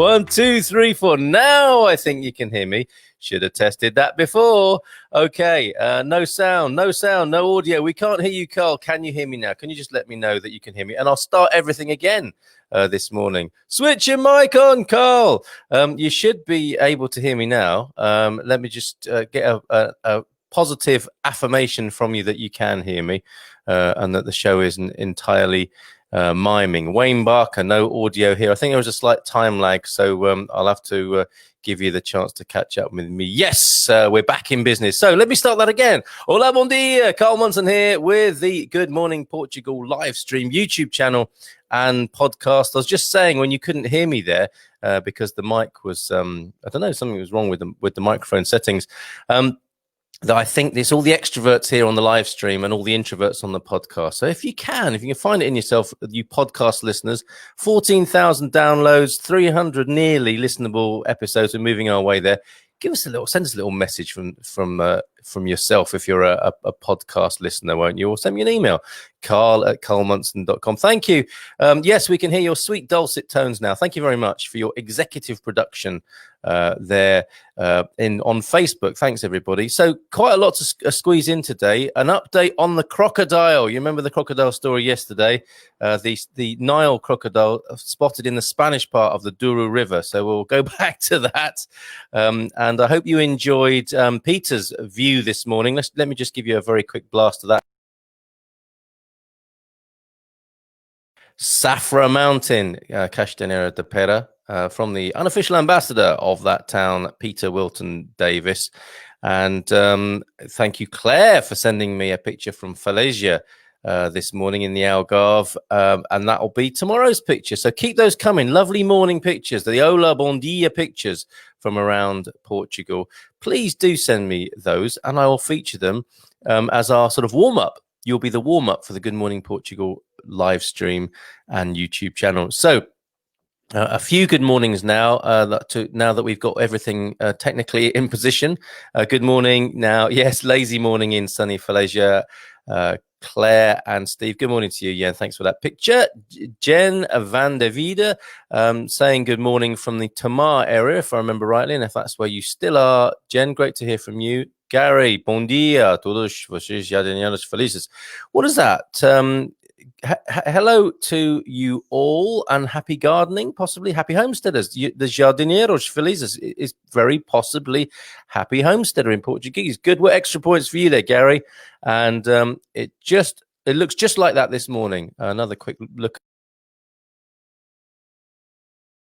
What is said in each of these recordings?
1, 2, 3, 4. Now I think you can hear me. Should have tested that before. Okay, no sound, no audio. We can't hear you, Carl. Can you hear me now? Can you just let me know that you can hear me? And I'll start everything again this morning. Switch your mic on, Carl. You should be able to hear me now. Let me just get a positive affirmation from you that you can hear me and that the show isn't entirely miming. Wayne Barker, no audio here. I think there was a slight time lag, so I'll have to give you the chance to catch up with me. Yes, we're back in business. So let me start that again. Hola, bon dia. Carl Munson here with the Good Morning Portugal live stream YouTube channel and podcast. I was just saying when you couldn't hear me there because the mic was, I don't know, something was wrong with the microphone settings. That I think there's all the extroverts here on the live stream and all the introverts on the podcast. So if you can find it in yourself, you podcast listeners, 14,000 downloads, 300 nearly listenable episodes. We're moving our way there. Send us a little message from yourself if you're a podcast listener, won't you? Or send me an email, carl@carlmunson.com. Thank you. Yes, we can hear your sweet dulcet tones now. Thank you very much for your executive production there on Facebook. Thanks, everybody. So quite a lot to squeeze in today. An update on the crocodile. You remember the crocodile story yesterday? The Nile crocodile spotted in the Spanish part of the Douro River. So we'll go back to that. And I hope you enjoyed Peter's view this morning. Let me just give you a very quick blast of that. Safra Mountain, Castanera de Pera, from the unofficial ambassador of that town, Peter Wilton Davis. And thank you, Claire, for sending me a picture from Falaisia this morning in the Algarve. And that will be tomorrow's picture. So keep those coming. Lovely morning pictures, the Ola Bon Dia pictures from around Portugal. Please do send me those and I will feature them as our sort of warm-up. You'll be the warm-up for the Good Morning Portugal live stream and YouTube channel. So a few good mornings now, now that we've got everything technically in position. Good morning now. Yes, lazy morning in sunny Falaisia. Claire and Steve, good morning to you. Yeah, thanks for that picture. Jen van der Vida saying good morning from the Tamar area, if I remember rightly, and if that's where you still are. Jen, great to hear from you. Gary, bom dia, todos vocês jardineiros felizes. What is that? Hello to you all and happy gardening, possibly happy homesteaders. The jardineiros felizes is very possibly happy homesteader in Portuguese. Good work, extra points for you there, Gary. And it looks just like that this morning. Another quick look.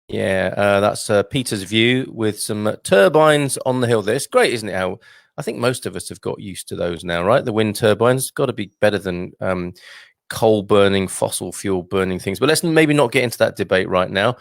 Yeah, that's Peter's view with some turbines on the hill there. It's great, isn't it? How I think most of us have got used to those now, right? The wind turbines got to be better than coal burning, fossil fuel burning things. But let's maybe not get into that debate right now.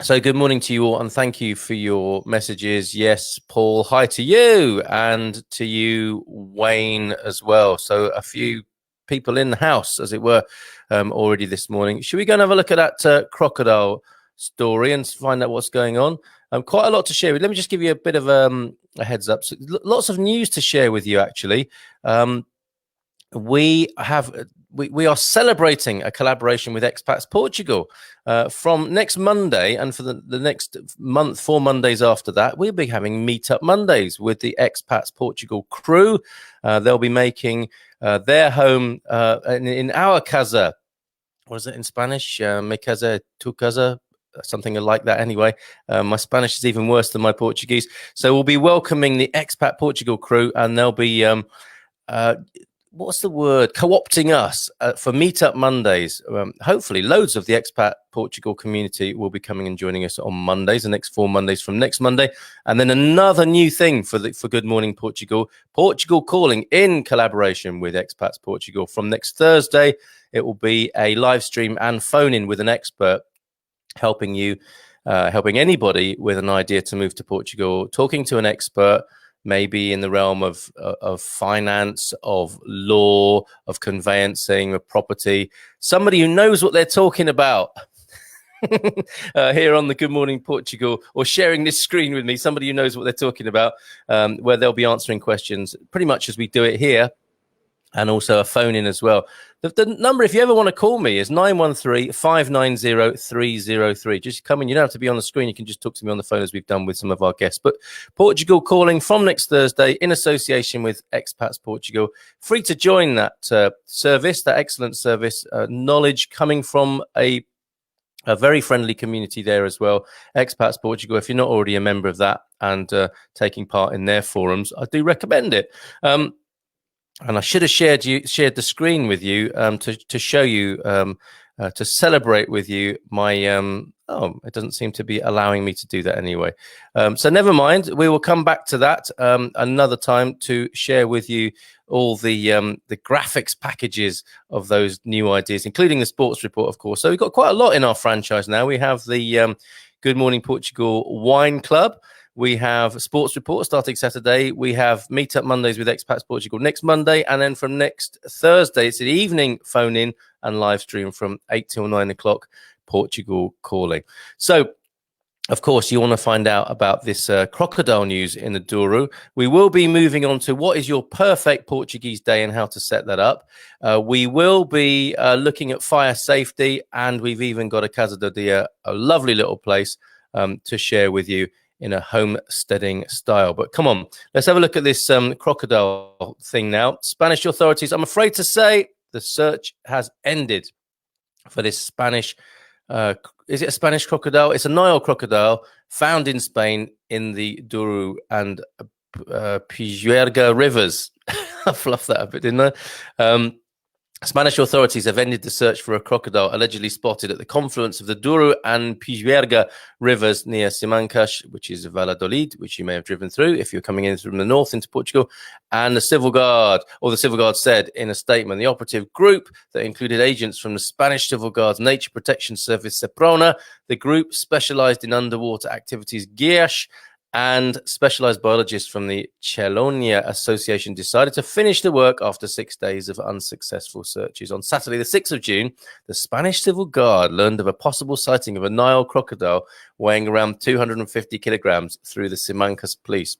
So good morning to you all and thank you for your messages. Yes, Paul, hi to you and to you, Wayne, as well. So a few people in the house, as it were, already this morning. Should we go and have a look at that crocodile story and find out what's going on? Quite a lot to share with. Let me just give you a bit of a heads up. So, lots of news to share with you, actually. We are celebrating a collaboration with Expats Portugal from next Monday, and for the next month, 4 Mondays after that, we'll be having Meetup Mondays with the Expats Portugal crew. They'll be making their home in our casa. What is it in Spanish? Mi casa, tu casa. Something like that anyway. My Spanish is even worse than my Portuguese. So we'll be welcoming the Expat Portugal crew and they'll be, what's the word? Co-opting us for Meetup Mondays. Hopefully loads of the Expat Portugal community will be coming and joining us on Mondays, the next 4 Mondays from next Monday. And then another new thing for Good Morning Portugal, Portugal Calling in collaboration with Expats Portugal. From next Thursday, it will be a live stream and phone in with an expert helping anybody with an idea to move to Portugal, talking to an expert, maybe in the realm of finance, of law, of conveyancing, of property, somebody who knows what they're talking about. Here on the Good Morning Portugal, or sharing this screen with me, somebody who knows what they're talking about, where they'll be answering questions pretty much as we do it here. and also a phone in as well. The number, if you ever want to call me, is 913-590-303. Just come in. You don't have to be on the screen. You can just talk to me on the phone, as we've done with some of our guests. But Portugal calling from next Thursday in association with Expats Portugal. Free to join that service, that excellent service. Knowledge coming from a very friendly community there as well. Expats Portugal, if you're not already a member of that and taking part in their forums, I do recommend it. And I should have shared the screen with you to show you, to celebrate with you my it doesn't seem to be allowing me to do that anyway. So never mind, we will come back to that another time to share with you all the graphics packages of those new ideas, including the sports report, of course. So we've got quite a lot in our franchise now. We have the Good Morning Portugal Wine Club. We have a sports report starting Saturday. We have Meetup Mondays with Expats Portugal next Monday. And then from next Thursday, it's an evening phone-in and live stream from 8 till 9 o'clock, Portugal Calling. So, of course, you want to find out about this crocodile news in the Douro. We will be moving on to what is your perfect Portuguese day and how to set that up. We will be looking at fire safety, and we've even got a Casa do Dia, a lovely little place to share with you in a homesteading style. But come on, let's have a look at this crocodile thing now. Spanish authorities, I'm afraid to say, the search has ended for this Spanish, is it a Spanish crocodile? It's a Nile crocodile found in Spain in the Douro and Pisuerga rivers. I fluffed that a bit, didn't I? Spanish authorities have ended the search for a crocodile allegedly spotted at the confluence of the Douro and Pisuerga rivers near Simancas, which is Valladolid, which you may have driven through if you're coming in from the north into Portugal. And the Civil Guard said in a statement, the operative group that included agents from the Spanish Civil Guard's Nature Protection Service, Seprona, the group specialized in underwater activities, GIASH, and specialized biologists from the Chelonia Association decided to finish the work after 6 days of unsuccessful searches. On Saturday, the 6th of June, the Spanish Civil Guard learned of a possible sighting of a Nile crocodile weighing around 250 kilograms through the Simancas police.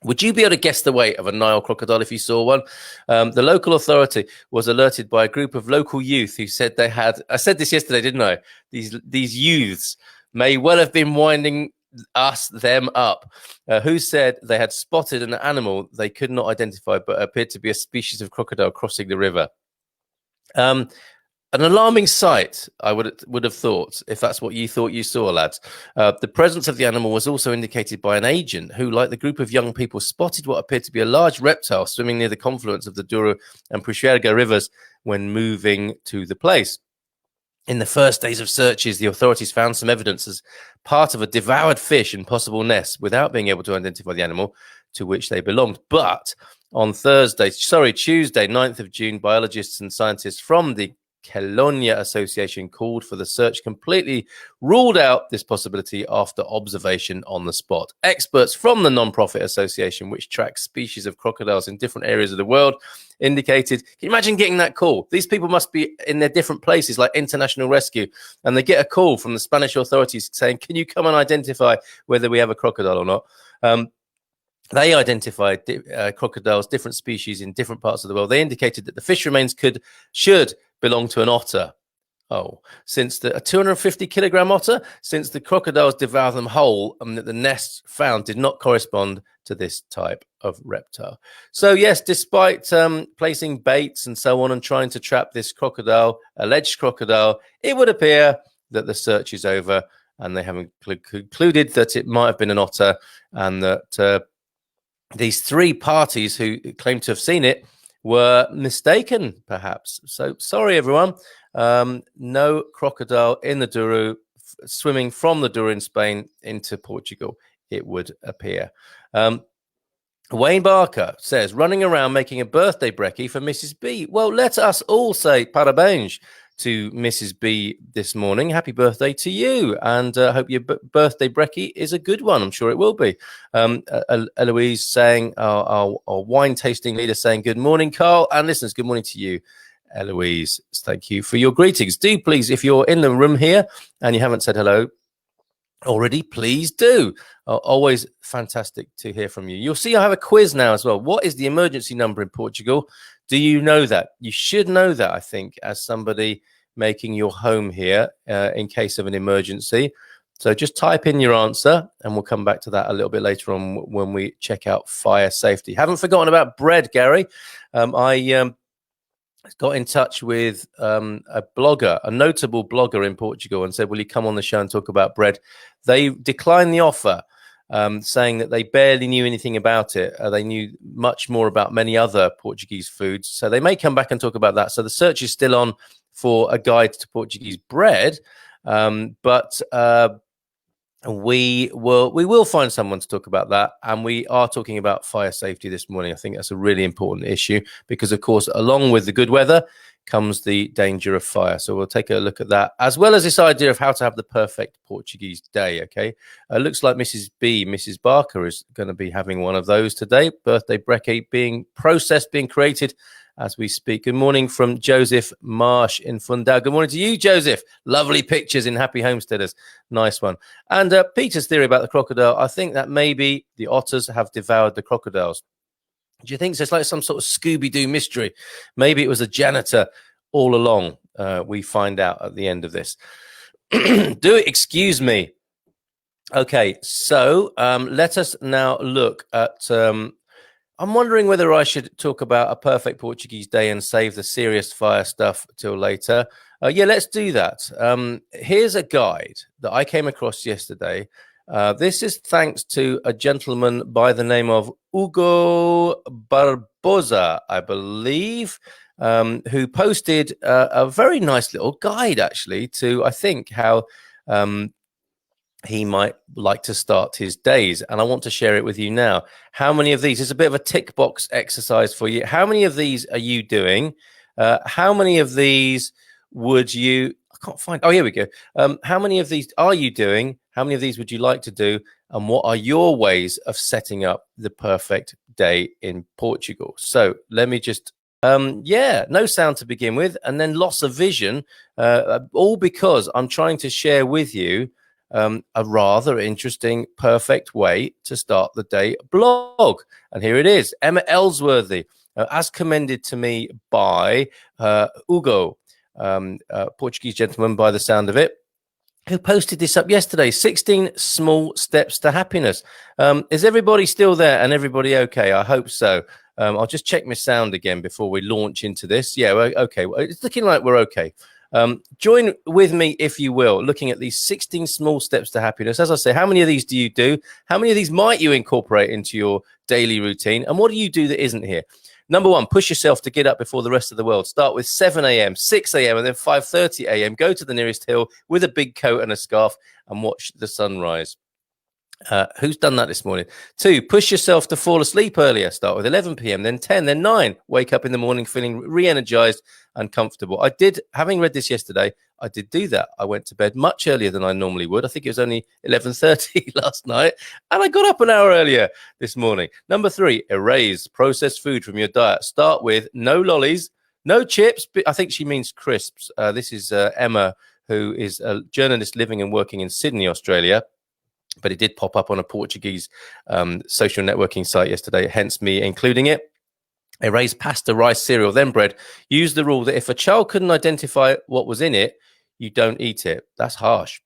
Would you be able to guess the weight of a Nile crocodile if you saw one? The local authority was alerted by a group of local youth who said they had, I said this yesterday, didn't I? These youths may well have been winding them up, who said they had spotted an animal they could not identify but appeared to be a species of crocodile crossing the river. An alarming sight, I would have thought, if that's what you thought you saw, lads. The presence of the animal was also indicated by an agent who, like the group of young people, spotted what appeared to be a large reptile swimming near the confluence of the Douro and Pisuerga rivers when moving to the place. In the first days of searches, the authorities found some evidence as part of a devoured fish and possible nest without being able to identify the animal to which they belonged. But on Tuesday, 9th of June, biologists and scientists from the Chelonia Association called for the search completely ruled out this possibility after observation on the spot. Experts from the non-profit association, which tracks species of crocodiles in different areas of the world, indicated, can you imagine getting that call? These people must be in their different places like International Rescue, and they get a call from the Spanish authorities saying, can you come and identify whether we have a crocodile or not? They identified crocodiles, different species in different parts of the world. They indicated that the fish remains should belong to an otter. Oh, since a 250 kilogram otter, since the crocodiles devour them whole, and that the nests found did not correspond to this type of reptile. So yes, despite placing baits and so on and trying to trap this crocodile, alleged crocodile, it would appear that the search is over, and they haven't concluded that it might have been an otter, and that these three parties who claim to have seen it were mistaken, perhaps. So sorry, everyone. No crocodile in the Douro, swimming from the Douro in Spain into Portugal, it would appear. Wayne Barker says, running around making a birthday brekkie for Mrs. B. Well, let us all say parabéns to Mrs. B this morning. Happy birthday to you, and I hope your birthday brekkie is a good one. I'm sure it will be. Eloise saying, our wine tasting leader saying, good morning, Carl, and listeners, good morning to you, Eloise. Thank you for your greetings. Do please, if you're in the room here and you haven't said hello already, please do. Always fantastic to hear from you. You'll see I have a quiz now as well. What is the emergency number in Portugal Do you know that? You should know that, I think, as somebody making your home here in case of an emergency. So just type in your answer, and we'll come back to that a little bit later on when we check out fire safety. Haven't forgotten about bread, Gary. I got in touch with a blogger, a notable blogger in Portugal, and said, will you come on the show and talk about bread? They declined the offer, saying that they barely knew anything about it. They knew much more about many other Portuguese foods. So they may come back and talk about that. So the search is still on for a guide to Portuguese bread. But we will find someone to talk about that, and we are talking about fire safety this morning. I think that's a really important issue because, of course, along with the good weather comes the danger of fire. So we'll take a look at that, as well as this idea of how to have the perfect Portuguese day. Okay, looks like Mrs. Barker is going to be having one of those today. Birthday brekkie being processed, being created as we speak. Good morning from Joseph Marsh in Fundao. Good morning to you, Joseph. Lovely pictures in Happy Homesteaders. Nice one. And Peter's theory about the crocodile, I think that maybe the otters have devoured the crocodiles. Do you think so? It's like some sort of Scooby-Doo mystery. Maybe it was a janitor all along. We find out at the end of this. Excuse me. Okay, so let us now look at... I'm wondering whether I should talk about a perfect Portuguese day and save the serious fire stuff till later. Yeah, let's do that. Here's a guide that I came across yesterday. This is thanks to a gentleman by the name of Hugo Barbosa, I believe, who posted a very nice little guide, actually, to, I think, how... he might like to start his days, and I want to share it with you now. How many of these? It's a bit of a tick box exercise for you. How many of these are you doing? How many of these would you... I can't find... Oh, here we go. How many of these are you doing? How many of these would you like to do? And what are your ways of setting up the perfect day in Portugal? So let me just... yeah, no sound to begin with, and then loss of vision, all because I'm trying to share with you a rather interesting, perfect way to start the day blog. And here it is. Emma Ellsworthy, as commended to me by Hugo, a Portuguese gentleman by the sound of it, who posted this up yesterday. 16 small steps to happiness. Is everybody still there and everybody okay? I hope so. I'll just check my sound again before we launch into this. Yeah, okay. Well, it's looking like we're okay. Join with me, if you will, looking at these 16 small steps to happiness. As I say, how many of these do you do? How many of these might you incorporate into your daily routine? And what do you do that isn't here? Number one, push yourself to get up before the rest of the world. Start with 7 a.m., 6 a.m., and then 5:30 a.m. Go to the nearest hill with a big coat and a scarf and watch the sunrise. Who's done that this morning? 2, push yourself to fall asleep earlier. Start with 11 p.m., then 10, then 9. Wake up in the morning feeling re-energized and comfortable. I did, having read this yesterday, I did do that. I went to bed much earlier than I normally would. I think it was only 11:30 last night, and I got up an hour earlier this morning. Number 3, erase processed food from your diet. Start with no lollies, no chips. I think she means crisps. This is Emma, who is a journalist living and working in Sydney, Australia. But it did pop up on a Portuguese social networking site yesterday, hence me including it. Erase pasta, rice, cereal, then bread. Use the rule that if a child couldn't identify what was in it, you don't eat it. That's harsh.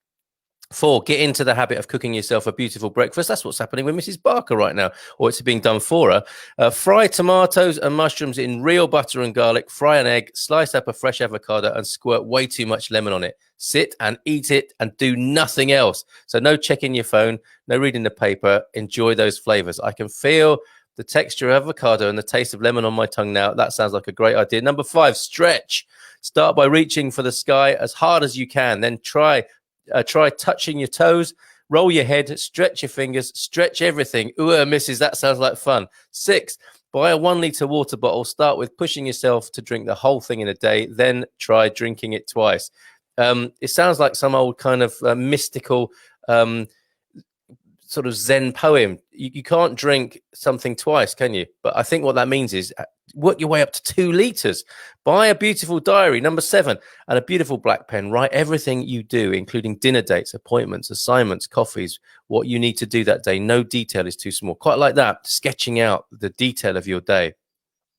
4, get into the habit of cooking yourself a beautiful breakfast. That's what's happening with Mrs. Barker right now, or it's being done for her. Fry tomatoes and mushrooms in real butter and garlic. Fry an egg, slice up a fresh avocado, and squirt way too much lemon on it. Sit and eat it and do nothing else. So no checking your phone, no reading the paper. Enjoy those flavors. I can feel the texture of avocado and the taste of lemon on my tongue now. That sounds like a great idea. Number 5, stretch. Start by reaching for the sky as hard as you can. Then try touching your toes, roll your head, stretch your fingers, stretch everything. Ooh, missus, that sounds like fun. 6, buy a 1 liter water bottle. Start with pushing yourself to drink the whole thing in a day. Then try drinking it twice. It sounds like some old kind of mystical sort of Zen poem. You can't drink something twice, can you? But I think what that means is work your way up to 2 liters. Buy a beautiful diary, number 7, and a beautiful black pen. Write everything you do, including dinner dates, appointments, assignments, coffees, what you need to do that day. No detail is too small. Quite like that, sketching out the detail of your day.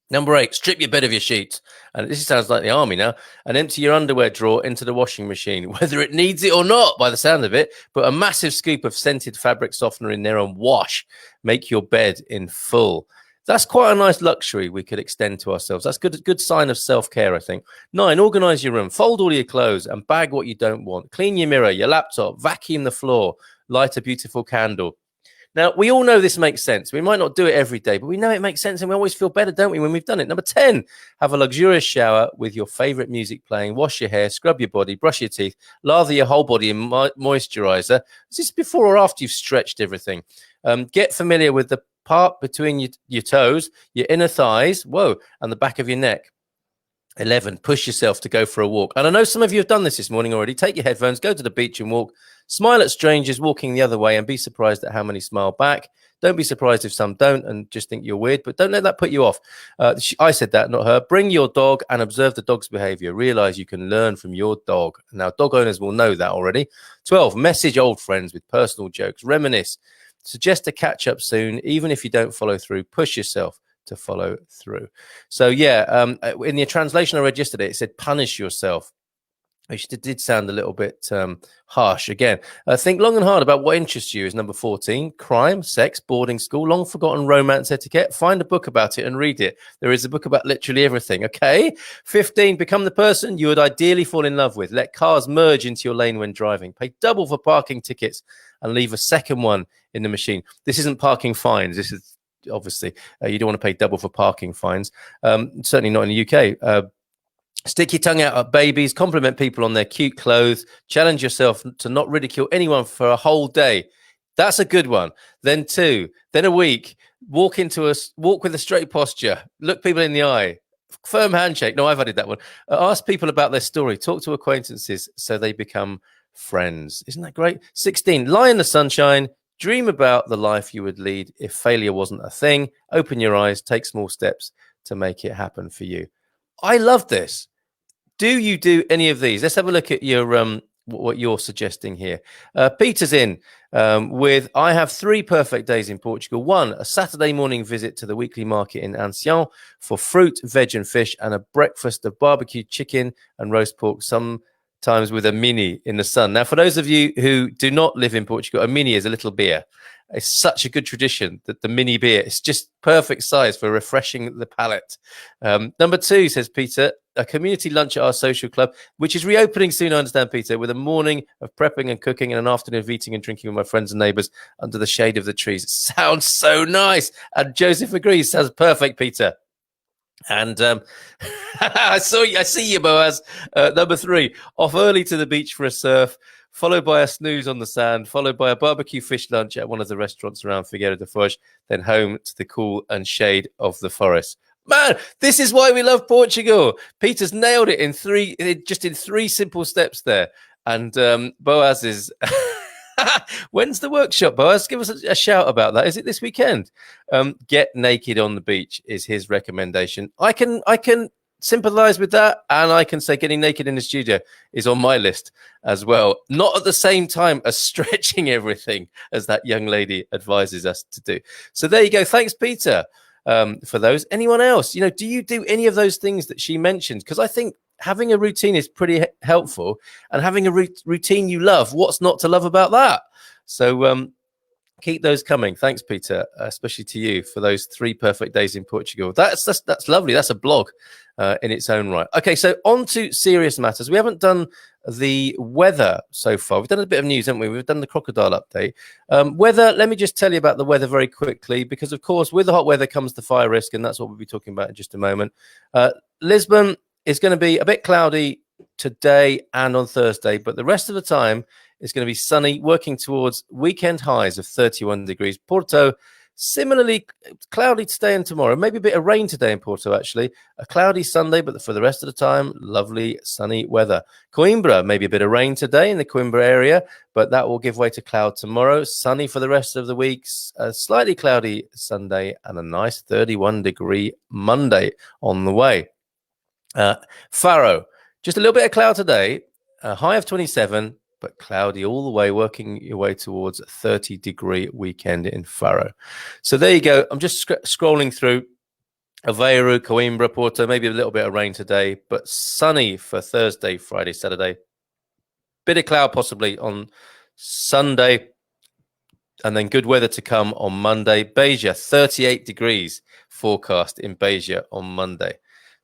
Number 8, strip your bed of your sheets. And this sounds like the army now. And empty your underwear drawer into the washing machine, whether it needs it or not, by the sound of it. Put a massive scoop of scented fabric softener in there and wash. Make your bed in full. That's quite a nice luxury we could extend to ourselves. That's good sign of self-care, I think. 9, organize your room. Fold all your clothes and bag what you don't want. Clean your mirror, your laptop, vacuum the floor, light a beautiful candle. Now, we all know this makes sense. We might not do it every day, but we know it makes sense and we always feel better, don't we, when we've done it. Number 10, have a luxurious shower with your favorite music playing. Wash your hair, scrub your body, brush your teeth, lather your whole body in moisturizer. Is this before or after you've stretched everything? Get familiar with the part between your toes, your inner thighs, and the back of your neck. 11, push yourself to go for a walk. And I know some of you have done this morning already. Take your headphones, go to the beach and walk. Smile at strangers walking the other way and be surprised at how many smile back. Don't be surprised if some don't and just think you're weird, but don't let that put you off. I said that, not her. Bring your dog and observe the dog's behavior. Realize you can learn from your dog. Now, dog owners will know that already. 12, message old friends with personal jokes. Reminisce. Suggest a catch up soon, even if you don't follow through. Push yourself to follow through. So yeah, in the translation I read yesterday, it said punish yourself, which did sound a little bit harsh. Again, think long and hard about what interests you is number 14. Crime, sex, boarding school, long forgotten romance etiquette. Find a book about it and read it. There is a book about literally everything. Okay. 15, become the person you would ideally fall in love with. Let cars merge into your lane when driving. Pay double for parking tickets and leave a second one in the machine. This isn't parking fines. This is obviously you don't want to pay double for parking fines, certainly not in the UK. Stick your tongue out at babies, compliment people on their cute clothes, challenge yourself to not ridicule anyone for a whole day. That's a good one. Then 2, then a week, walk with a straight posture, look people in the eye, firm handshake. No, I've added that one. Ask people about their story, talk to acquaintances so they become friends. Isn't that great? 16, lie in the sunshine. Dream about the life you would lead if failure wasn't a thing. Open your eyes, take small steps to make it happen for you. I love this. Do you do any of these? Let's have a look at your what you're suggesting here. Peter's in with, I have 3 perfect days in Portugal. 1, a Saturday morning visit to the weekly market in Ancião for fruit, veg and fish, and a breakfast of barbecued chicken and roast pork, sometimes with a mini in the sun. Now, for those of you who do not live in Portugal, a mini is a little beer. It's such a good tradition that the mini beer is just perfect size for refreshing the palate. Number 2, says Peter, a community lunch at our social club, which is reopening soon, I understand, Peter, with a morning of prepping and cooking and an afternoon of eating and drinking with my friends and neighbours under the shade of the trees. It sounds so nice. And Joseph agrees. Sounds perfect, Peter. And I see you, Boaz. Number 3, off early to the beach for a surf, followed by a snooze on the sand, followed by a barbecue fish lunch at one of the restaurants around Figueira da Foz, then home to the cool and shade of the forest. Man, this is why we love Portugal. Peter's nailed it in 3 simple steps there. And Boaz is... When's the workshop, Boaz? Give us a shout about that. Is it this weekend? Get naked on the beach is his recommendation. I can sympathize with that, and I can say getting naked in the studio is on my list as well. Not at the same time as stretching everything, as that young lady advises us to do. So there you go. Thanks, Peter, for those. Anyone else? Do you do any of those things that she mentioned? Because I think having a routine is pretty helpful, and having a routine you love, what's not to love about that? So keep those coming. Thanks, Peter, especially to you for those 3 perfect days in Portugal. That's lovely. That's a blog in its own right. Okay, so on to serious matters. We haven't done the weather so far. We've done a bit of news, haven't we? We've done the crocodile update. Weather, let me just tell you about the weather very quickly, because, of course, with the hot weather comes the fire risk, and that's what we'll be talking about in just a moment. Lisbon is going to be a bit cloudy today and on Thursday, but the rest of the time it's going to be sunny, working towards weekend highs of 31 degrees. Porto, similarly cloudy today and tomorrow. Maybe a bit of rain today in Porto, actually. A cloudy Sunday, but for the rest of the time, lovely sunny weather. Coimbra, maybe a bit of rain today in the Coimbra area, but that will give way to cloud tomorrow. Sunny for the rest of the weeks. A slightly cloudy Sunday and a nice 31-degree Monday on the way. Faro, just a little bit of cloud today, a high of 27, but cloudy all the way, working your way towards a 30-degree weekend in Faro. So there you go. I'm just scrolling through Aveiro, Coimbra, Porto, maybe a little bit of rain today, but sunny for Thursday, Friday, Saturday. Bit of cloud possibly on Sunday, and then good weather to come on Monday. Beja, 38 degrees forecast in Beja on Monday.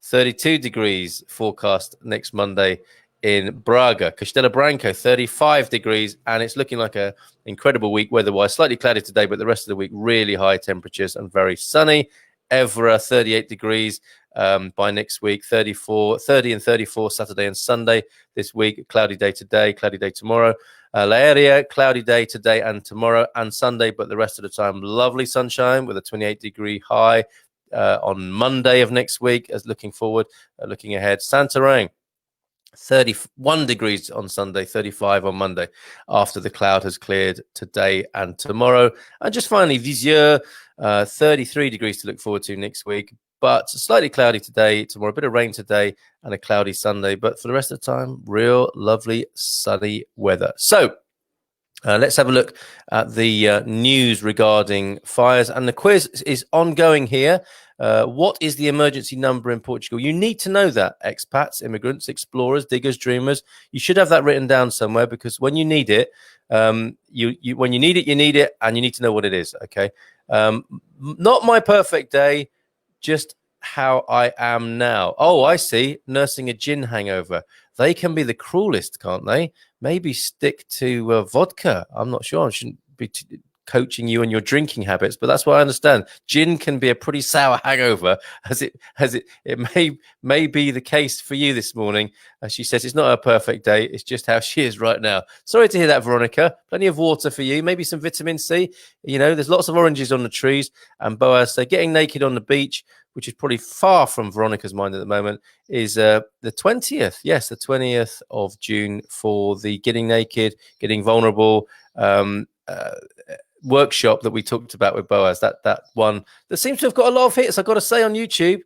32 degrees forecast next Monday in Braga. Castelo Branco, 35 degrees, and it's looking like an incredible week weather-wise. Slightly cloudy today, but the rest of the week, really high temperatures and very sunny. Evora, 38 degrees by next week, 30 and 34 Saturday and Sunday this week. Cloudy day today, cloudy day tomorrow. La Area, cloudy day today and tomorrow and Sunday, but the rest of the time, lovely sunshine with a 28-degree high on Monday of next week. As looking forward, looking ahead, Santarém, 31 degrees on Sunday, 35 on Monday, after the cloud has cleared today and tomorrow. And just finally, Viseur, 33 degrees to look forward to next week, but slightly cloudy today, tomorrow, a bit of rain today, and a cloudy Sunday. But for the rest of the time, real lovely sunny weather. So let's have a look at the news regarding fires. And the quiz is ongoing here. What is the emergency number in Portugal? You need to know that, expats, immigrants, explorers, diggers, dreamers. You should have that written down somewhere, because when you need it, when you need it, you need it, and you need to know what it is. Okay. Not my perfect day, just how I am now. Oh, I see. Nursing a gin hangover. They can be the cruelest, can't they? Maybe stick to vodka. I'm not sure. I shouldn't be coaching you on your drinking habits, but that's what I understand. Gin can be a pretty sour hangover, as it may be the case for you this morning. As she says, it's not a perfect day. It's just how she is right now. Sorry to hear that, Veronica. Plenty of water for you. Maybe some vitamin C. You know, there's lots of oranges on the trees. And Boaz, so getting naked on the beach, which is probably far from Veronica's mind at the moment, is the 20th. Yes, the 20th of June for the Getting Naked, Getting Vulnerable workshop that we talked about with Boaz. That one that seems to have got a lot of hits, I've got to say, on YouTube,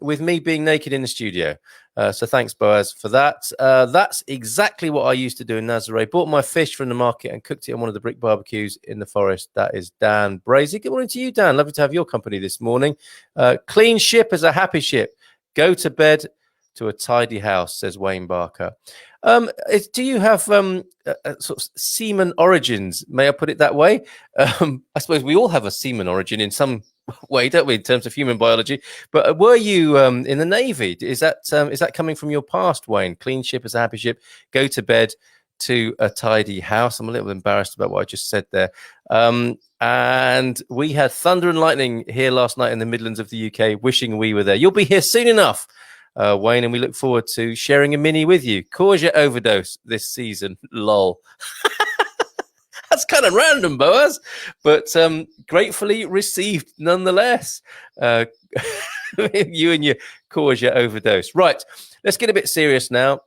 with me being naked in the studio. So thanks, Boaz, for that. That's exactly what I used to do in Nazaré. Bought my fish from the market and cooked it on one of the brick barbecues in the forest. That is Dan Brazy. Good morning to you, Dan. Lovely to have your company this morning. Clean ship is a happy ship. Go to bed to a tidy house, says Wayne Barker. Do you have sort of semen origins? May I put it that way? I suppose we all have a semen origin in some way, don't we, in terms of human biology? But were you in the Navy? Is that coming from your past, Wayne? Clean ship is a happy ship. Go to bed to a tidy house. I'm a little embarrassed about what I just said there. And we had thunder and lightning here last night in the Midlands of the UK, wishing we were there. You'll be here soon enough, Wayne, and we look forward to sharing a mini with you. Courgette overdose this season. Lol. That's kind of random, Boaz, but gratefully received nonetheless. You and your courgette overdose. Right, let's get a bit serious now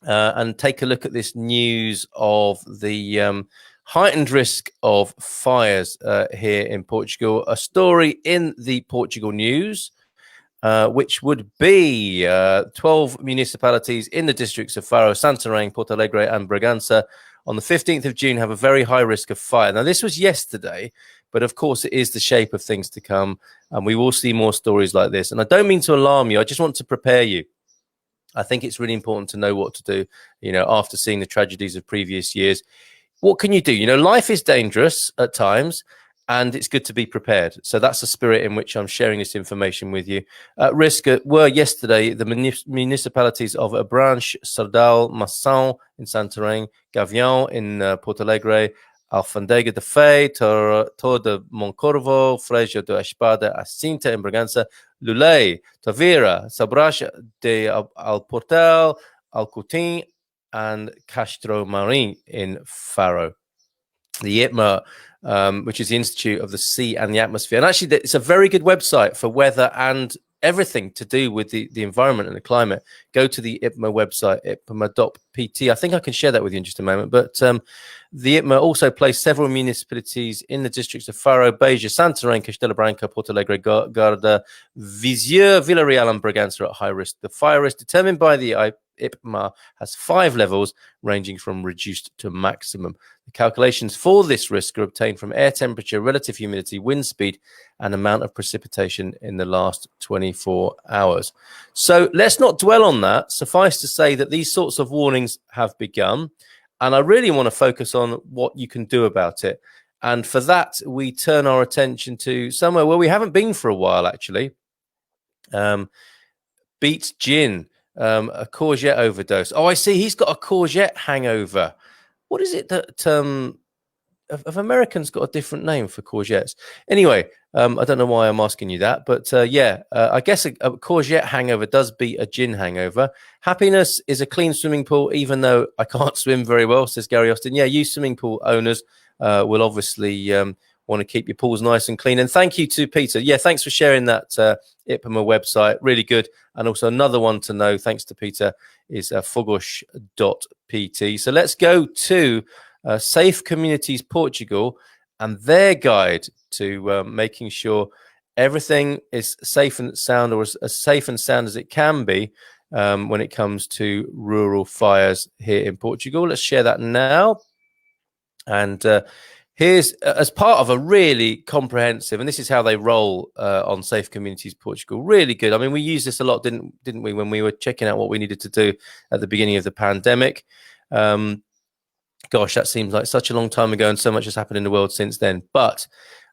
and take a look at this news of the heightened risk of fires here in Portugal. A story in the Portugal News, which would be 12 municipalities in the districts of Faro, Santarém, Porto Alegre and Bragança on the 15th of June have a very high risk of fire. Now, this was yesterday, but of course it is the shape of things to come, and we will see more stories like this. And I don't mean to alarm you. I just want to prepare you. I think it's really important to know what to do, after seeing the tragedies of previous years. What can you do? Life is dangerous at times, and it's good to be prepared. So that's the spirit in which I'm sharing this information with you. At risk were yesterday the municipalities of Abranches, Sardal, Mação in Santarém, Gavião in Porto Alegre, Alfândega de Fei, Tor de Moncorvo, Freixo de Espada, Acinta in Bragança, Lulei, Tavira, Sabracha de Alportel, Alcutim, and Castro Marim in Faro. The ITMA, which is the Institute of the Sea and the Atmosphere. And actually, it's a very good website for weather and everything to do with the environment and the climate. Go to the ITMA website, itma.pt. I think I can share that with you in just a moment. But The IPMA also placed several municipalities in the districts of Faro, Beja, Santarém, Castelo Branco, Porto Alegre, Guarda, Viseu, Villarreal, and Bragança at high risk. The fire risk determined by the IPMA has 5 levels, ranging from reduced to maximum. The calculations for this risk are obtained from air temperature, relative humidity, wind speed, and amount of precipitation in the last 24 hours. So let's not dwell on that. Suffice to say that these sorts of warnings have begun, and I really want to focus on what you can do about it. And for that, we turn our attention to somewhere where we haven't been for a while, actually. Beats gin, a courgette overdose. Oh, I see. He's got a courgette hangover. What is it that have Americans got a different name for courgettes? Anyway, I don't know why I'm asking you that, but I guess a courgette hangover does beat a gin hangover. Happiness is a clean swimming pool, even though I can't swim very well, says Gary Austin. Yeah, you swimming pool owners will obviously want to keep your pools nice and clean. And thank you to Peter. Yeah, thanks for sharing that IPMA website. Really good. And also another one to know, thanks to Peter, is fogos.pt. So let's go to Safe Communities Portugal and their guide to making sure everything is safe and sound, or as safe and sound as it can be when it comes to rural fires here in Portugal. Let's share that now. And here's, as part of a really comprehensive, and this is how they roll on Safe Communities Portugal. Really good. I mean, we used this a lot, didn't we, when we were checking out what we needed to do at the beginning of the pandemic. Gosh, that seems like such a long time ago, and so much has happened in the world since then. But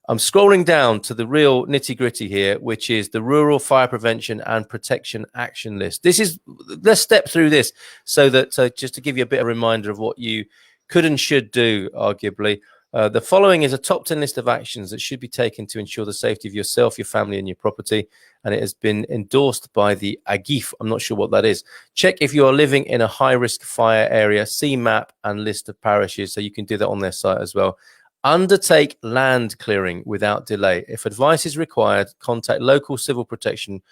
I'm scrolling down to the real nitty-gritty here, which is the Rural Fire Prevention and Protection Action List. Let's step through this so that just to give you a bit of a reminder of what you could and should do, arguably. The following is a top 10 list of actions that should be taken to ensure the safety of yourself, your family, and your property. And it has been endorsed by the AGIF. I'm not sure what that is. Check if you are living in a high-risk fire area, see map and list of parishes. So you can do that on their site as well. Undertake land clearing without delay. If advice is required, contact local civil protection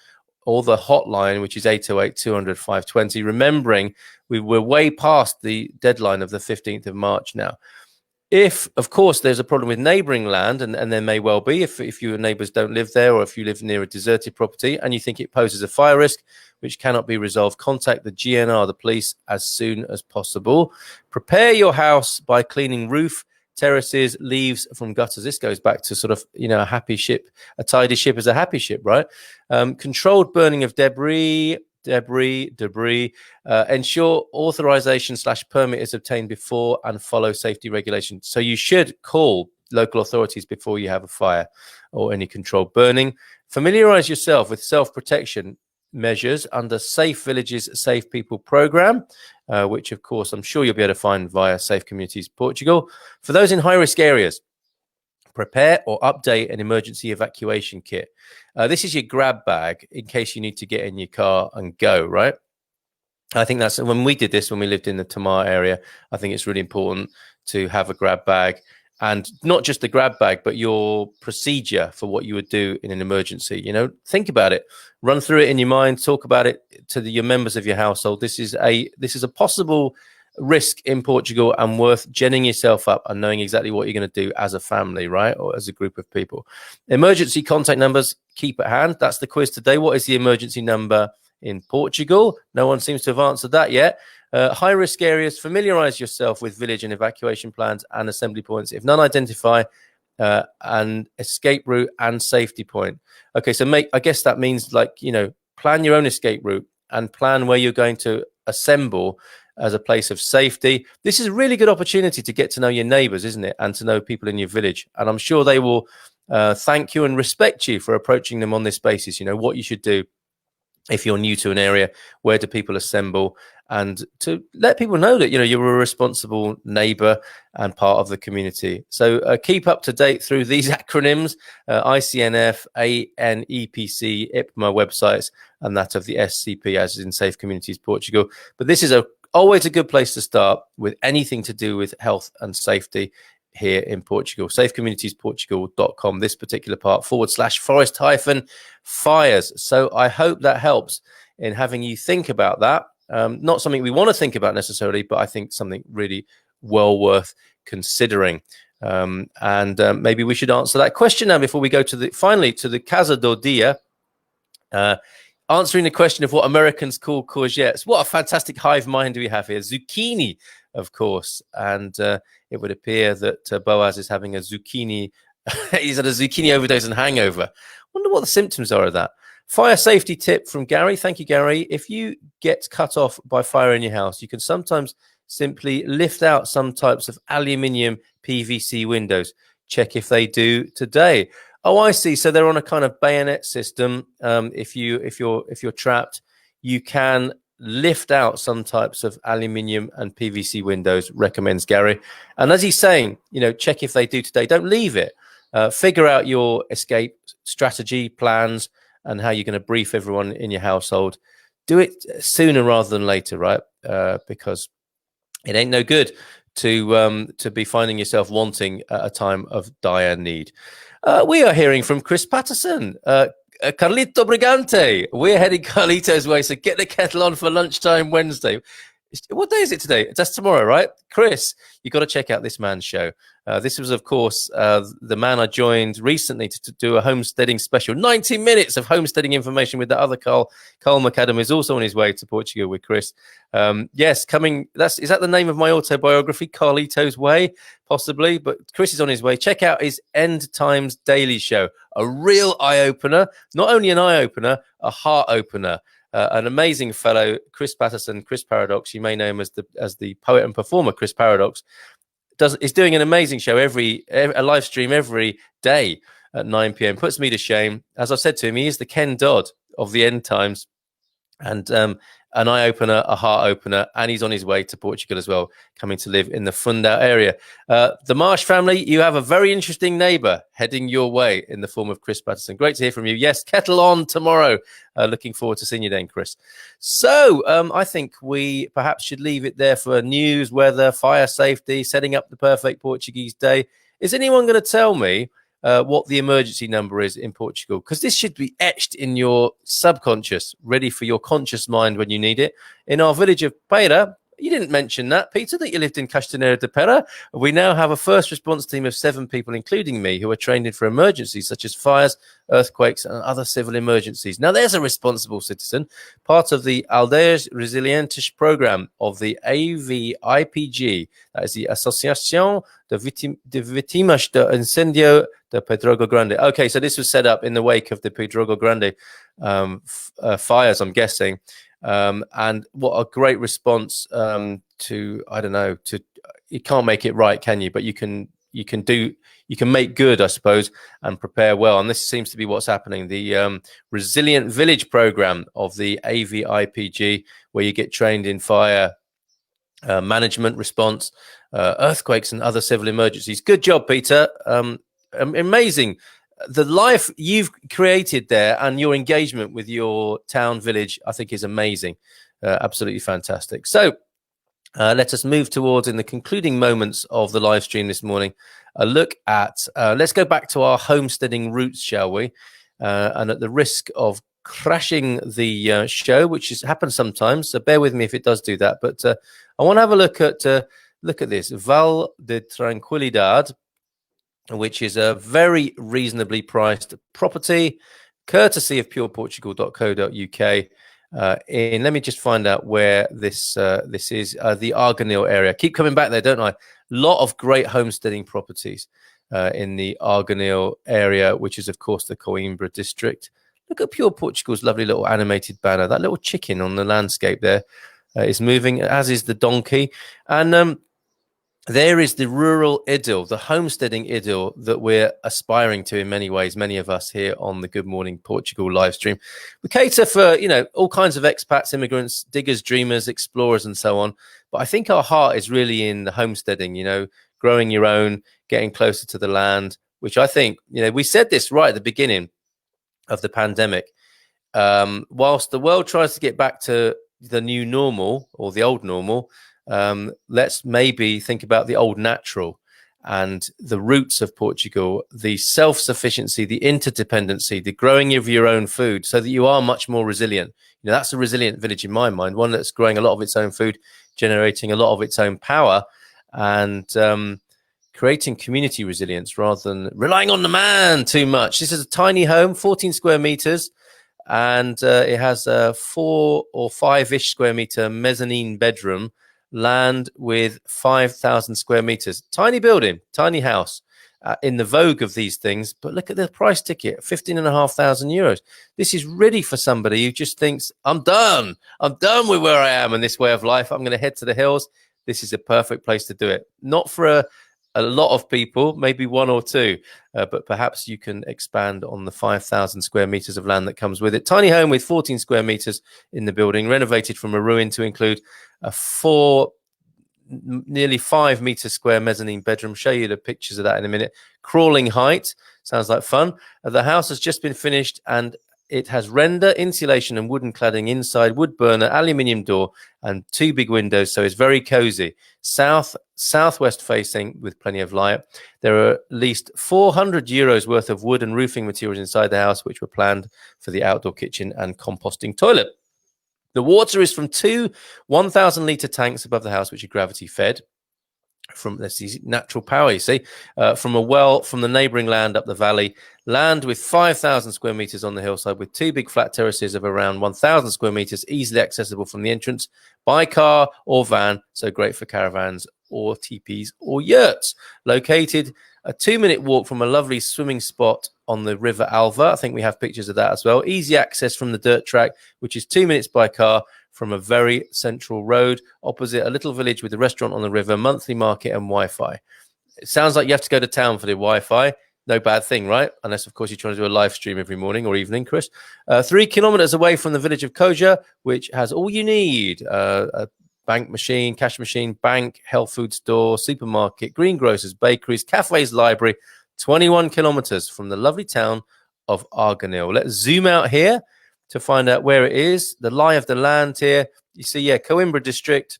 or the hotline, which is 808-200-520. Remembering, we're way past the deadline of the 15th of March now. If, of course, there's a problem with neighbouring land, and there may well be, if your neighbours don't live there, or if you live near a deserted property and you think it poses a fire risk which cannot be resolved, contact the GNR, the police, as soon as possible. Prepare your house by cleaning roof, terraces, leaves from gutters. This goes back to sort of, a happy ship. A tidy ship is a happy ship, right? Controlled burning of debris. Ensure authorization/permit is obtained before and follow safety regulations. So you should call local authorities before you have a fire or any controlled burning. Familiarize yourself with self-protection measures under Safe Villages, Safe People program, which of course I'm sure you'll be able to find via Safe Communities Portugal. For those in high-risk areas, prepare or update an emergency evacuation kit. This is your grab bag in case you need to get in your car and go, right? I think that's when we did this, when we lived in the Tamar area. I think it's really important to have a grab bag, and not just the grab bag, but your procedure for what you would do in an emergency. Think about it, run through it in your mind, talk about it to your members of your household. This is a possible risk in Portugal, and worth genning yourself up and knowing exactly what you're going to do as a family, right? Or as a group of people. Emergency contact numbers, keep at hand. That's the quiz today. What is the emergency number in Portugal? No one seems to have answered that yet. High risk areas, familiarize yourself with village and evacuation plans and assembly points. If none, identify an escape route and safety point. Okay, so I guess that means plan your own escape route and plan where you're going to assemble as a place of safety. This is a really good opportunity to get to know your neighbors, isn't it? And to know people in your village. And I'm sure they will thank you and respect you for approaching them on this basis. What you should do if you're new to an area, where do people assemble, and to let people know that, you're a responsible neighbor and part of the community. So keep up to date through these acronyms, ICNF, ANEPC, IPMA websites, and that of the SCP, as in Safe Communities Portugal. But this is always a good place to start with anything to do with health and safety here in Portugal. safecommunitiesportugal.com, this particular part, /forest-fires. So I hope that helps in having you think about that. Not something we want to think about necessarily, but I think something really well worth considering. Maybe we should answer that question now before we go to finally to the Casa do Dia. Answering the question of what Americans call courgettes. What a fantastic hive mind we have here. Zucchini, of course. And it would appear that Boaz is having a zucchini. He's had a zucchini overdose and hangover. Wonder what the symptoms are of that. Fire safety tip from Gary. Thank you, Gary. If you get cut off by fire in your house, you can sometimes simply lift out some types of aluminium PVC windows. Check if they do today. Oh, I see. So they're on a kind of bayonet system. If you're trapped, you can lift out some types of aluminium and PVC windows, recommends Gary. And as he's saying, check if they do today. Don't leave it. Figure out your escape strategy, plans, and how you're going to brief everyone in your household. Do it sooner rather than later, right? Because it ain't no good to be finding yourself wanting at a time of dire need. We are hearing from Chris Patterson, Carlito Brigante. We're heading Carlito's way, so get the kettle on for lunchtime Wednesday. What day is it today? That's tomorrow, right? Chris, you got to check out this man's show. This was, of course, the man I joined recently to do a homesteading special. 90 minutes of homesteading information with the other Carl McAdam is also on his way to Portugal with Chris. Yes, coming. Is that the name of my autobiography, Carlito's Way? Possibly, but Chris is on his way. Check out his End Times Daily Show. A real eye-opener. Not only an eye-opener, a heart-opener. An amazing fellow, Chris Patterson, Chris Paradox. You may know him as the poet and performer, Chris Paradox. Is doing an amazing show a live stream every day at 9 p.m. Puts me to shame. As I've said to him, he is the Ken Dodd of the end times, and an eye opener, a heart opener, and he's on his way to Portugal as well, coming to live in the Fundão area. The Marsh family, you have a very interesting neighbour heading your way in the form of Chris Patterson. Great to hear from you. Yes, kettle on tomorrow. Looking forward to seeing you then, Chris. So I think we perhaps should leave it there for news, weather, fire safety, setting up the perfect Portuguese day. Is anyone going to tell me what the emergency number is in Portugal? Because this should be etched in your subconscious, ready for your conscious mind when you need it. In our village of Peira, you didn't mention that, Peter, that you lived in Castanheira de Pera. We now have a first response team of 7 people, including me, who are trained in for emergencies such as fires, earthquakes, and other civil emergencies. Now, there's a responsible citizen, part of the Aldeias Resilientes program of the AVIPG, that is the Associação de Vítimas de Incêndio de Pedrógão Grande. Okay, so this was set up in the wake of the Pedrógão Grande fires, I'm guessing. And what a great response to, I don't know, you can't make it right, can you? But you can make good, I suppose, and prepare well. And this seems to be what's happening. The Resilient Village program of the AVIPG, where you get trained in fire management, response, earthquakes, and other civil emergencies. Good job, Peter. Amazing. The life you've created there and your engagement with your town village, I think, is amazing. Absolutely fantastic. So let us move towards, in the concluding moments of the live stream this morning, a look at, let's go back to our homesteading roots, shall we? And at the risk of crashing the show, which happens sometimes, so bear with me if it does do that. But I want to have a look at this, Val de Tranquilidade, which is a very reasonably priced property, courtesy of pureportugal.co.uk. Let me just find out where this is, the Arganil area. Keep coming back there, don't I? Lot of great homesteading properties in the Arganil area, which is, of course, the Coimbra district. Look at Pure Portugal's lovely little animated banner. That little chicken on the landscape there is moving, as is the donkey. And there is the rural idyll, the homesteading idyll that we're aspiring to in many ways, many of us here on the Good Morning Portugal live stream. We cater for, all kinds of expats, immigrants, diggers, dreamers, explorers, and so on. But I think our heart is really in the homesteading, growing your own, getting closer to the land, which I think, we said this right at the beginning of the pandemic. Whilst the world tries to get back to the new normal or the old normal, let's maybe think about the old natural and the roots of Portugal, the self-sufficiency, the interdependency, the growing of your own food, so that you are much more resilient. That's a resilient village in my mind, one that's growing a lot of its own food, generating a lot of its own power, and creating community resilience rather than relying on the man too much. This is a tiny home, 14 square meters, and it has a 4 or 5-ish square meter mezzanine bedroom, land with 5,000 square meters. Tiny building, tiny house. In the vogue of these things, but look at the price ticket, 15,500 euros. This is ready for somebody who just thinks, I'm done with where I am in this way of life. I'm going to head to the hills. This is a perfect place to do it. Not for a lot of people, maybe one or two, but perhaps you can expand on the 5,000 square meters of land that comes with it. Tiny home with 14 square meters in the building, renovated from a ruin to include a nearly 5 meter square mezzanine bedroom. Show you the pictures of that in a minute. Crawling height, sounds like fun. The house has just been finished and it has render, insulation and wooden cladding inside, wood burner, aluminium door and 2 big windows, so it's very cozy. Southwest facing with plenty of light. There are at least 400 euros worth of wood and roofing materials inside the house, which were planned for the outdoor kitchen and composting toilet. The water is from 2 1,000-litre tanks above the house, which are gravity fed from this natural power, you see, from a well from the neighbouring land up the valley. Land with 5,000 square metres on the hillside with 2 big flat terraces of around 1,000 square metres, easily accessible from the entrance by car or van, so great for caravans or teepees or yurts. Located a 2-minute walk from a lovely swimming spot on the River Alva. I think we have pictures of that as well. Easy access from the dirt track, which is 2 minutes by car from a very central road, opposite a little village with a restaurant on the river, monthly market and Wi-Fi. It sounds like you have to go to town for the Wi-Fi. No bad thing, right? Unless, of course, you're trying to do a live stream every morning or evening, Chris. 3 kilometers away from the village of Casa, which has all you need. A bank machine, cash machine, bank, health food store, supermarket, greengrocers, bakeries, cafes, library. 21 kilometers from the lovely town of Arganil. Let's zoom out here to find out where it is. The lie of the land here. You see, yeah, Coimbra district.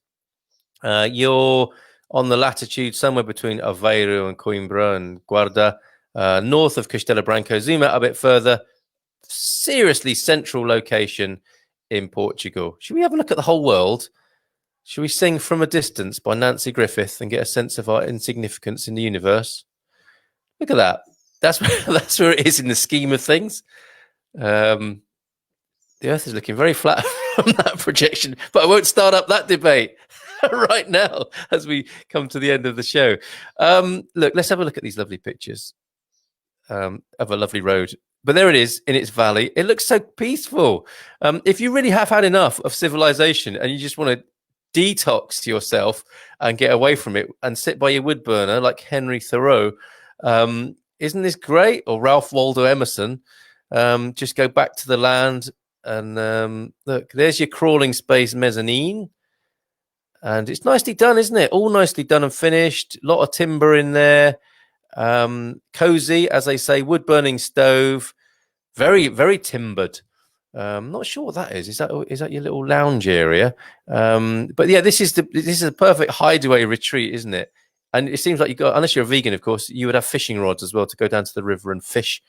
You're on the latitude somewhere between Aveiro and Coimbra and Guarda, north of Castelo Branco. Zoom out a bit further. Seriously central location in Portugal. Should we have a look at the whole world? Should we sing From a Distance by Nancy Griffith and get a sense of our insignificance in the universe? Look at that. That's where it is in the scheme of things. The Earth is looking very flat from that projection, but I won't start up that debate right now as we come to the end of the show. Look, let's have a look at these lovely pictures of a lovely road. But there it is in its valley. It looks so peaceful. If you really have had enough of civilization and you just want to detox yourself and get away from it and sit by your wood burner like Henry Thoreau, isn't this great? Or Ralph Waldo Emerson. Just go back to the land and look, there's your crawling space mezzanine. And it's nicely done, isn't it? All nicely done and finished. A lot of timber in there. Cozy, as they say, wood burning stove. Very, very timbered. Not sure what that is. Is that your little lounge area? But yeah, this is a perfect hideaway retreat, isn't it? And it seems like you got, unless you're a vegan, of course, you would have fishing rods as well to go down to the river and fish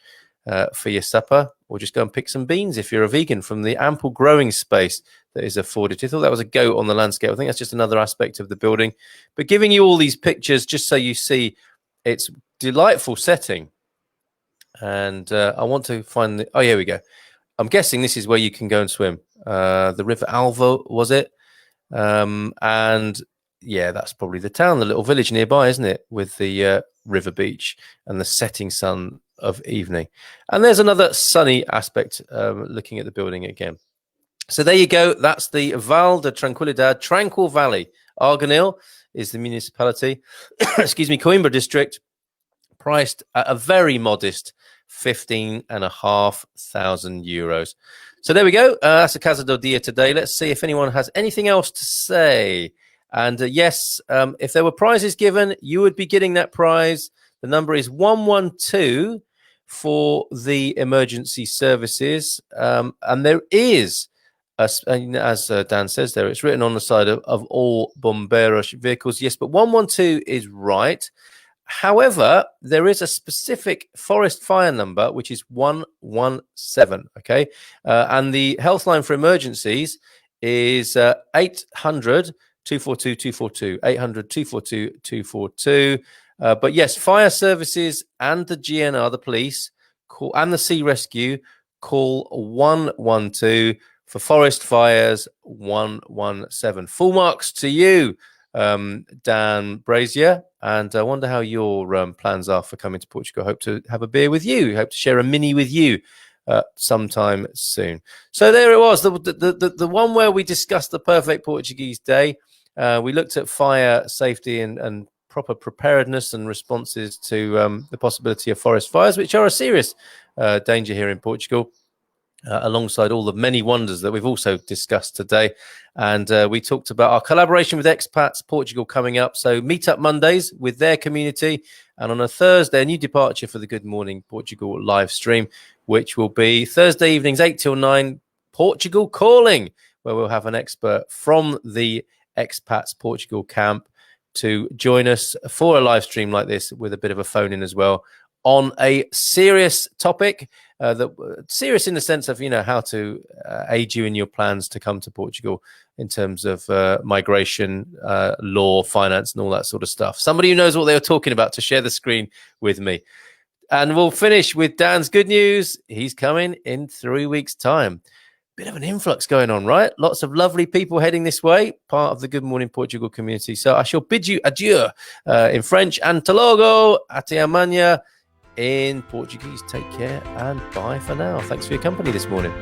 for your supper, or just go and pick some beans if you're a vegan from the ample growing space that is afforded. I thought that was a goat on the landscape. I think that's just another aspect of the building. But giving you all these pictures just so you see its delightful setting. And I want to find oh, here we go. I'm guessing this is where you can go and swim. The River Alva, was it? And yeah, that's probably the town, the little village nearby, isn't it? With the river beach and the setting sun of evening. And there's another sunny aspect looking at the building again. So there you go. That's the Val de Tranquilidad, Tranquil Valley. Arganil is the municipality. Excuse me, Coimbra district, priced at a very modest 15,500 euros. So there we go. That's a Casa do Dia today. Let's see if anyone has anything else to say. And yes, if there were prizes given, you would be getting that prize. The number is 112 for the emergency services. And there is, as Dan says there, it's written on the side of all Bombeiros vehicles. Yes, but 112 is right. However, there is a specific forest fire number, which is 117, okay? And the helpline for emergencies is 800 242 242, 800 242 242. But yes, fire services and the GNR, the police, call, and the sea rescue, call 112. For forest fires, 117. Full marks to you, Dan Brazier. And I wonder how your plans are for coming to Portugal. Hope to have a beer with you. Hope to share a mini with you sometime soon. So there it was, the one where we discussed the perfect Portuguese day. We looked at fire safety and proper preparedness and responses to the possibility of forest fires, which are a serious danger here in Portugal. Alongside all the many wonders that we've also discussed today. And we talked about our collaboration with Expats Portugal coming up. So meet up Mondays with their community. And on a Thursday, a new departure for the Good Morning Portugal live stream, which will be Thursday evenings, 8 till 9, Portugal Calling, where we'll have an expert from the Expats Portugal camp to join us for a live stream like this with a bit of a phone in as well, on a serious topic, serious in the sense of, how to aid you in your plans to come to Portugal in terms of migration, law, finance, and all that sort of stuff. Somebody who knows what they were talking about to share the screen with me. And we'll finish with Dan's good news. He's coming in 3 weeks' time. Bit of an influx going on, right? Lots of lovely people heading this way, part of the Good Morning Portugal community. So I shall bid you adieu in French, and até logo, até amanhã in Portuguese. Take care and bye for now. Thanks for your company this morning.